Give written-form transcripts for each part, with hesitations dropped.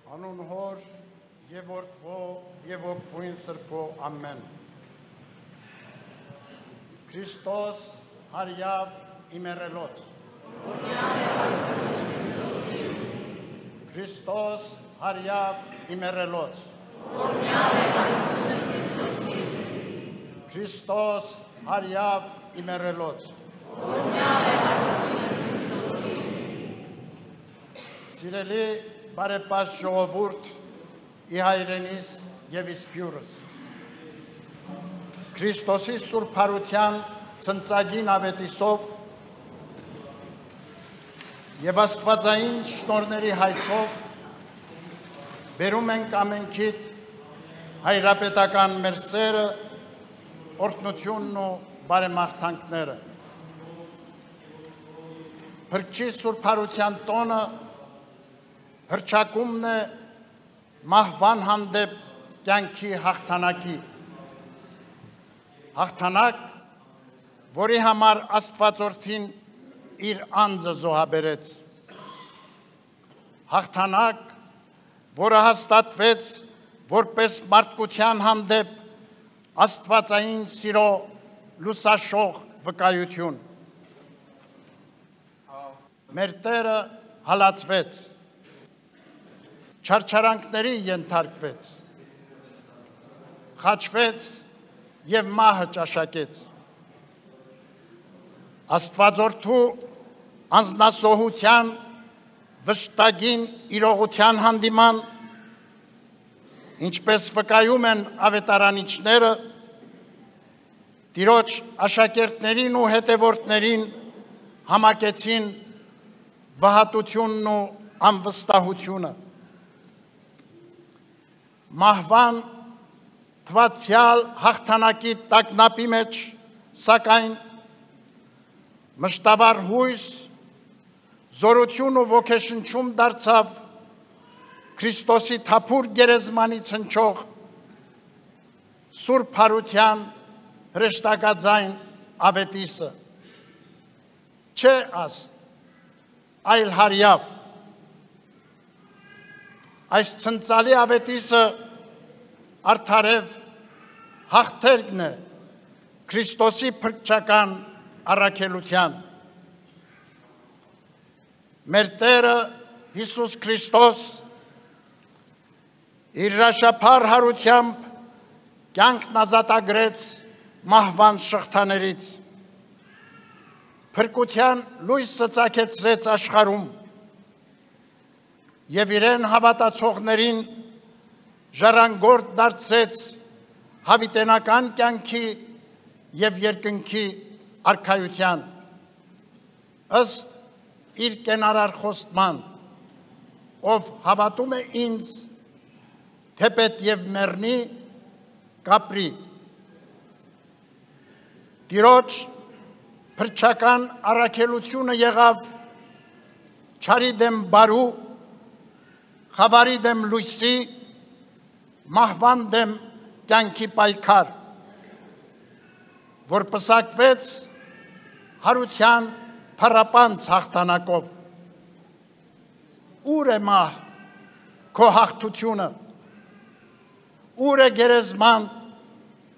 Անուն հոր և որդվո և ոգվույն սրբո ամեն։ Քրիստոս արյավ իմերելոց։ Քրիստոս արյավ իմերելոց։ Քրիստոս արյավ իմերելոց։ Սիրելի բարեպաշտ ժողովուրդ, ի հայրենիս և իսպյուրս։ Քրիստոսի սուրբ հարության ցնծագին ավետիսով և աստվածային շնորհների հայցով բերում ենք ամենքիդ հայրապետական մեր սերը, օրհնությունն ու բարեմաղթանքները։ Փրկչի սուրբ հարության տոնը հռչակումն է մահվան հանդեպ կյանքի հաղթանակի։ Հաղթանակ, որի համար Աստվածորդին իր անձը զոհաբերեց։ Հաղթանակ, որը հաստատվեց որպես մարդկության հանդեպ աստվածային սիրո լուսաշող վկայություն։ Մեր Տերը հալածվեց, չարչարանքների ենթարկվեց, խաչվեց և մահը ճաշակեց։ Աստվածորդու անձնասոհության վշտագին իրողության հանդիման, ինչպես վկայում են ավետարանիչները, Տիրոջ աշակերտներին ու հետևորդներին համակեցին վհատությունն ու անվստահությունը։ Մահվան թվացյալ հաղթանակի տագնապի մեջ, սակայն մշտավոր հույս, զորություն ու ոգեշնչում դարձավ Քրիստոսի թափուր գերեզմանից հնչող սուրբ հարության հրեշտակաձայն ավետիսը։ Չէ աստ, այլ հարյավ։ Այս ցնծալի ավետիսը արդարև հաղթերքն է Քրիստոսի փրկչական առաքելության։ Մեր Տերը Հիսուս Քրիստոս իր հրաշափառ հարությամբ կյանքն ազատագրեց մահվան շղթաներից, փրկության լույսը ծագեցրեց աշխարհում և իրեն հավատացողներին ժառանգորդ դարձրեց հավիտենական կյանքի և երկնքի արքայության, ըստ իր կենարար խոստման, ով հավատում է ինձ, թեպետ և մեռնի, կապրի։ Տիրոջ փրկչական առաքելությունը եղավ չարի դեմ բարու, խավարի դեմ լույսի, մահվան դեմ կյանքի պայքար, որ պսակվեց հարության փառապանծ հաղթանակով։ Ուր է մահ քո հաղթությունը, ուր է գերեզման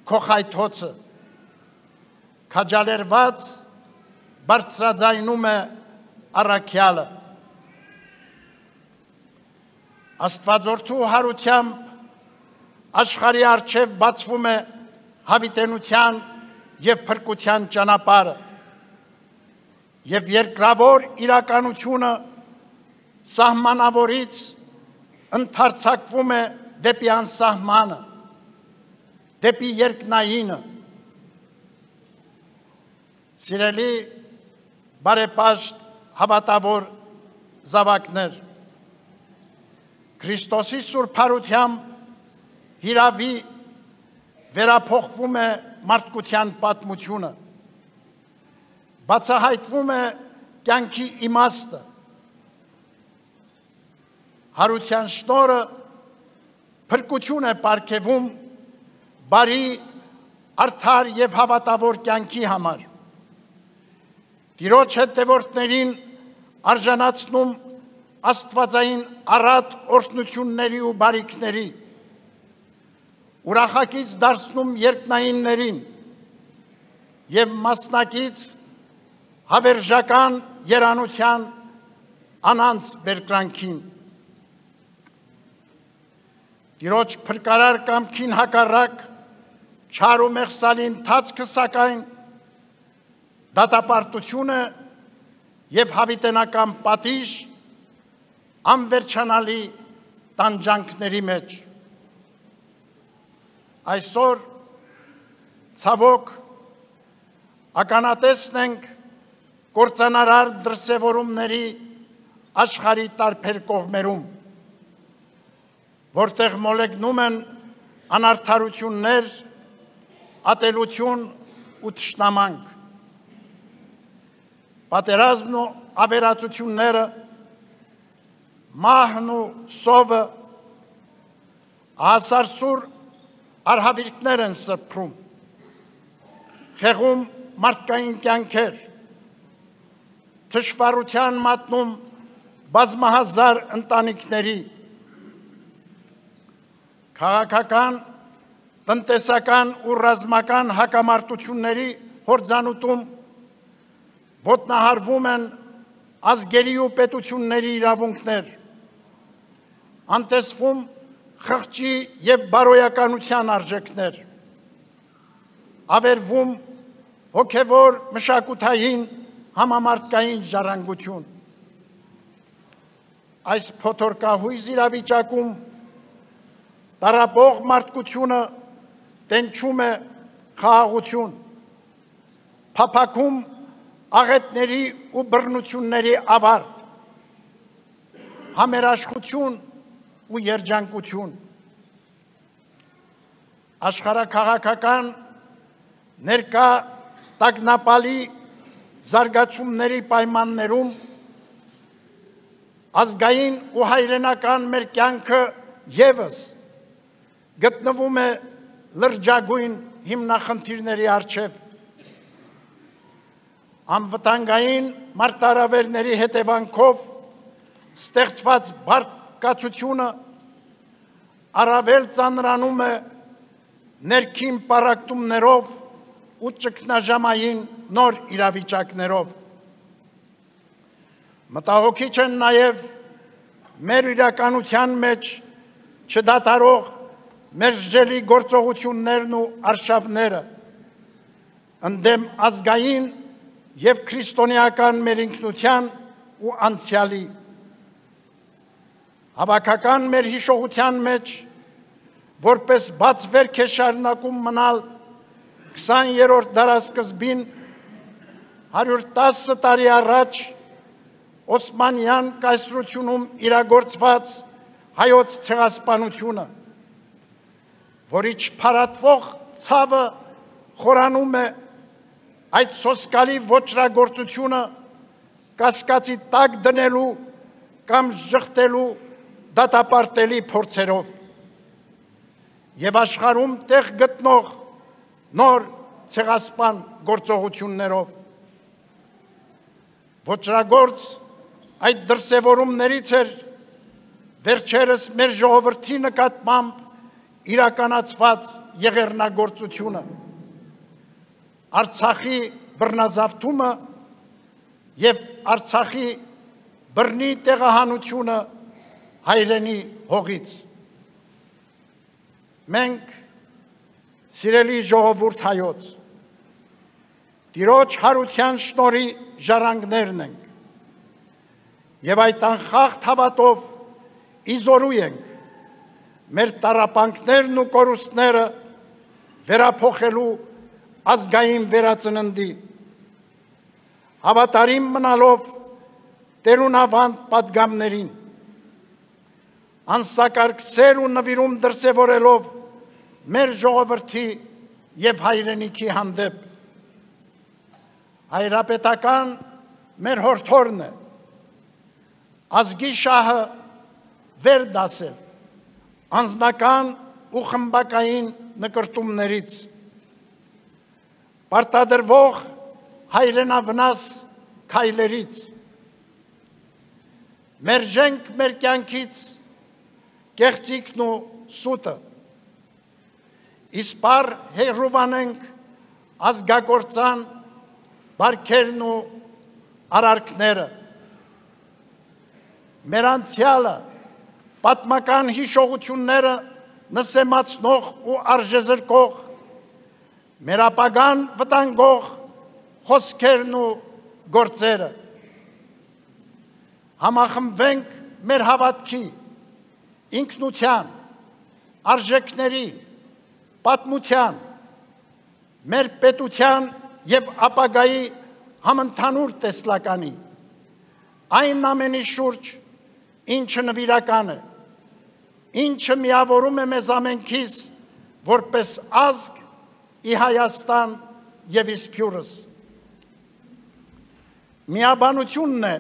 քո խայթոցը։ Քաջալերված բարձրաձայնում է առաքյալը։ Աստվածորդու հարությամբ աշխարհի առջև բացվում է հավիտենության և փրկության ճանապարհը, և երկրավոր իրականությունը սահմանավորից ընդարձակվում է դեպի անսահմանը, դեպի երկնայինը։ Սիրելի բարեպաշտ հավատավոր զավակներ, Քրիստոսի սուրբ հարությամբ հիրավի վերափոխվում է մարդկության պատմությունը, բացահայտվում է կյանքի իմաստը, հարության շնորհը փրկություն է պարգևում բարի, արդար և հավատավոր կյանքի համար։ Տիրոջ հետևորդներին արժանացնում աստվածային առատ օրհնությունների ու բարիքների, ուրախակից դարձնում երկնայիններին և մասնակից հավերժական երանության անանց բերկրանքին։ Տիրոջ փրկարար կամքին հակառակ չար ու մեղսալի ընթացքը սակայն դատապարտությունը և հավիտենական պատիժ անվերջանալի տանջանքների մեջ։ Այսօր ցավոք ականատեսն ենք կործանարար դրսևորումների աշխարհի տարբեր կողմերում, որտեղ մոլեգնում են անարդարություններ, ատելություն ու թշնամանք։ Պատերազմն ու ավերածությունները, մահն ու սովը ասարսուր արհավիրքներ են սրբում, խեղում մարդկային կյանքեր, թշվառության մատնում բազմահազար ընտանիքների, քաղաքական, տնտեսական ու ռազմական հակամարտությունների հորձանուտում ոտնահարվում են ազգերի ու պետությունների իրավունքներ, անտեսվում խղճի և բարոյականության արժեքներ, ավերվում հոգևոր մշակութային համամարտկային ժառանգություն։ Այս փոթորկահույզ իրավիճակում տառապող մարդկությունը տենչում է խաղաղություն, փափագում աղետների ու բռնությունների ավարտ, համերաշխություն ու երջանկություն։ Աշխարհաքաղաքական ներկա տագնապալի զարգացումների պայմաններում ազգային ու հայրենական մեր կյանքը ևս գտնվում է լրջագույն հիմնախնդիրների առջև։ Անվտանգային մարտահրավերների հետևանքով ստեղծված բարկացությունը առավել ծանրանում է ներքին պառակտումներով ու ճգնաժամային նոր իրավիճակներով։ Մտահոգիչ են նաև մեր իրականության մեջ չդադարող մերժելի գործողություններն ու արշավները ընդդեմ ազգային և քրիստոնեական մեր ինքնության ու անցյալի։ Հավաքական մեր հիշողության մեջ որպես բաց վերք է շարունակում մնալ 20-րդ դարասկզբին 110 տարի առաջ Օսմանյան կայսրությունում իրագործված հայոց ցեղասպանությունը, որի չփարատվող ցավը խորանում է այդ սոսկալի ոճրագործությունը կասկածի տակ դնելու կամ ժխտելու դատապարտելի փորձերով և աշխարհում տեղ գտնող նոր ցեղասպան գործողություններով։ Ոճրագործ այդ դրսևորումներից էր վերջերս մեր ժողովրդի նկատմամբ իրականացված եղեռնագործությունը, Արցախի բռնազավթումը և Արցախի բռնի տեղահանությունը հայրենի հողից։ Մենք, սիրելի ժողովուրդ հայոց, Տիրոջ հարության շնորհի ժառանգներն ենք և այդ անխախտ հավատով իզորու ենք մեր տառապանքներն ու կորուստները վերափոխելու ազգային վերածննդի, հավատարիմ մնալով տերունավանդ պատգամներին, անսակարգ սեր ու նվիրում դրսևորելով մեր ժողովրդի և հայրենիքի հանդեպ։ Հայրապետական մեր հորդորն է ազգի շահը վեր դասել անձնական ու խմբակային նկրտումներից, պարտադրվող հայրենավնաս քայլերից մերժենք մեր կյանքից կեղծիքն ու սուտը, իսպար հերուվանենք ազգագործան բարքերն ու արարքները, մեր անցյալը, պատմական հիշողությունները նսեմացնող ու արժեզրկող, մեր ապագան վտանգող խոսքերն ու գործերը, համախմբվենք մեր հավատքի, ինքնության, արժեքների, պատմության, մեր պետության և ապագայի համընդհանուր տեսլականի, այն ամենի շուրջ, ինչը նվիրական է, ինչը միավորում է մեզ ամենքիս որպես ազգ ի Հայաստան և իսփյուրս։ Միաբանությունն է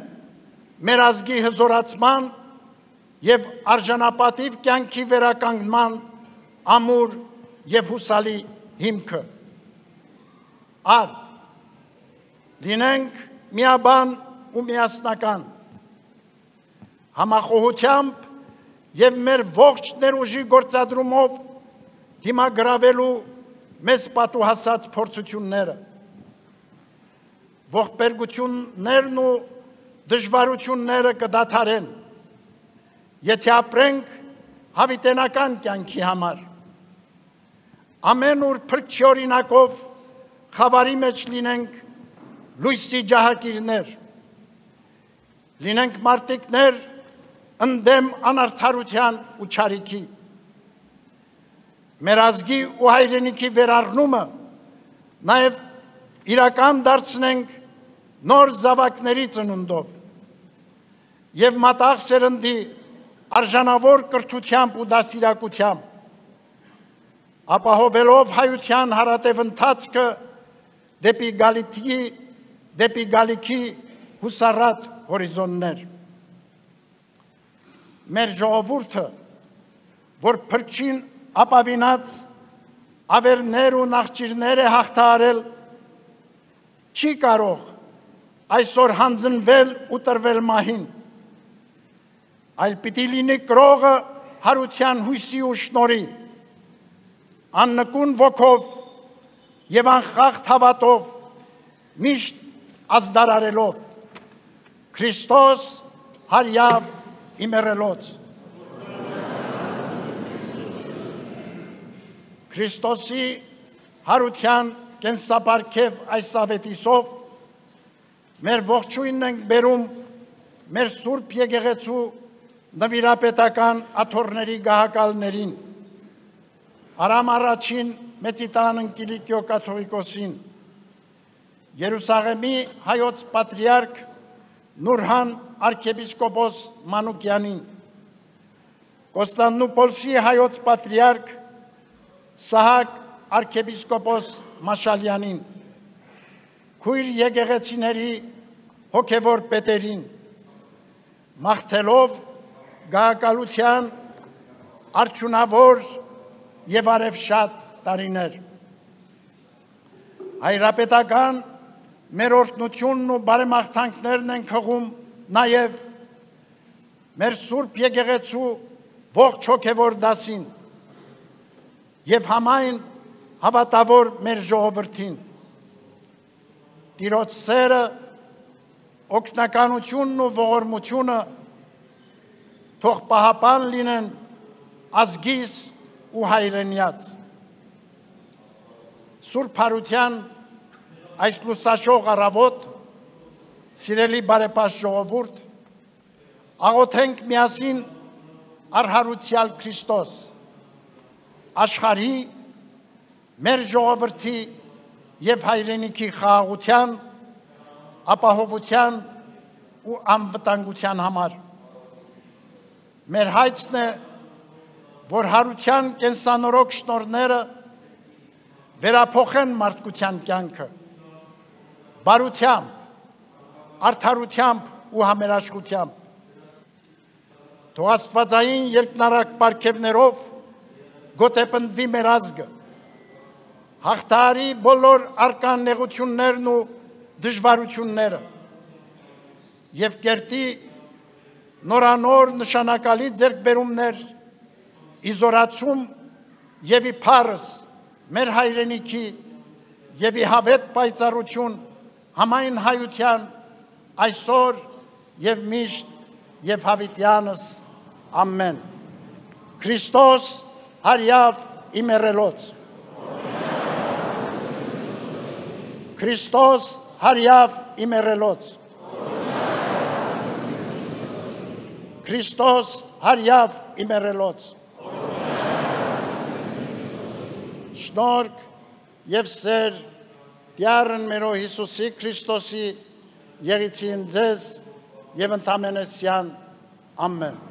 մեր ազգի հզորացման և արժանապատիվ կյանքի վերականգնման ամուր և հուսալի հիմքը։ Արդ, լինենք միաբան ու միասնական, համախոհությամբ և մեր ողջ ներուժի գործադրումով դիմագրավելու մեզ պատուհասած փորձությունները, ողբերգություններն ու դժվարությունները կդադարեն, եթե ապրենք հավիտենական կյանքի համար, ամեն ուր փրկչի օրինակով խավարի մեջ լինենք լույսի ջահակիրներ, լինենք մարտիկներ ընդդեմ անարդարության ու չարիքի, մեր ազգի ու հայրենիքի վերառնումը նաև իրական դարձնենք նոր զավակների ծնունդով և մատաղ սերնդի արժանավոր կրթությամբ ու դաստիարակությամբ, ապահովելով հայության հարատև ընթացքը դեպի գալիքի հուսառատ հորիզոններ։ Մեր ժողովուրդը, որ փրկչին ապավինած ավերներ ու նախճիրներ է հաղթահարել, չի կարող այսօր հանձնվել ու տրվել մահին, այլ պիտի լինի կրողը հարության հույսի ու շնորհի, աննկուն ոգով և անխախտ հավատով, միշտ ազդարարելով, Քրիստոս հարյավ իմերելոց։ Քրիստոսի հարության կենսապարգև այս ավետիսով մեր ողջույնն ենք բերում մեր Սուրբ Եկեղեցու նվիրապետական աթոռների գահակալներին, Արամ առաջին Մեծիտան Ընկիլիկիո կաթողիկոսին, Երուսաղեմի հայոց պատրիարք Նուրհան arciepiskopos Մանուկյանին, Կոստանդնուպոլսի հայոց պատրիարք Սահակ arciepiskopos Մաշալյանին, քույր եկեղեցիների հոգևոր պետերին, մաղթելով գահակալության արդյունավոր և արևշատ տարիներ։ Հայրապետական մեր օրհնությունն ու բարեմաղթանքներն են հղում նաև մեր Սուրբ Եկեղեցու ողջ հոգևոր դասին և համայն հավատավոր մեր ժողովրդին։ Տիրոջ սերը, օգնականությունն ու ողորմությունը թող պահապան լինեն ազգիս ու հայրենյաց։ Սուրբ Հարության այս լուսաշող առավոտ, սիրելի բարեպաշտ ժողովուրդ, աղոթենք միասին առհարուցյալ Քրիստոս, աշխարհի, մեր ժողովրդի և հայրենիքի խաղաղության, ապահովության ու անվտանգության համար։ Մեր հայցն է, որ հարության կենսանորոգ շնորհները վերափոխեն մարդկության կյանքը, բարությամբ, արդարությամբ ու համերաշխությամբ։ Թող աստվածային երկնարակ պարգևներով գոտեպնդվի մեր ազգը, հաղթահարի բոլոր արկան նեղություններն ու դժվարությունները և կերտի նորանոր նշանակալի ձեռքբերումներ, իզորացում եւ իբարս մեր հայրենիքի եւ իհավետ պայծառություն համայն հայության այսօր եւ միշտ եւ հավիտյանս ամեն Քրիստոս հարյավ իմերելոց Քրիստոս հարյավ իմերելոց Քրիստոս հարյավ իմերելոց Շնորհք եւ սեր Տյառն մերո Հիսուսի Քրիստոսի եղիցին ձեզ եւ ընդամենեսյան ամեն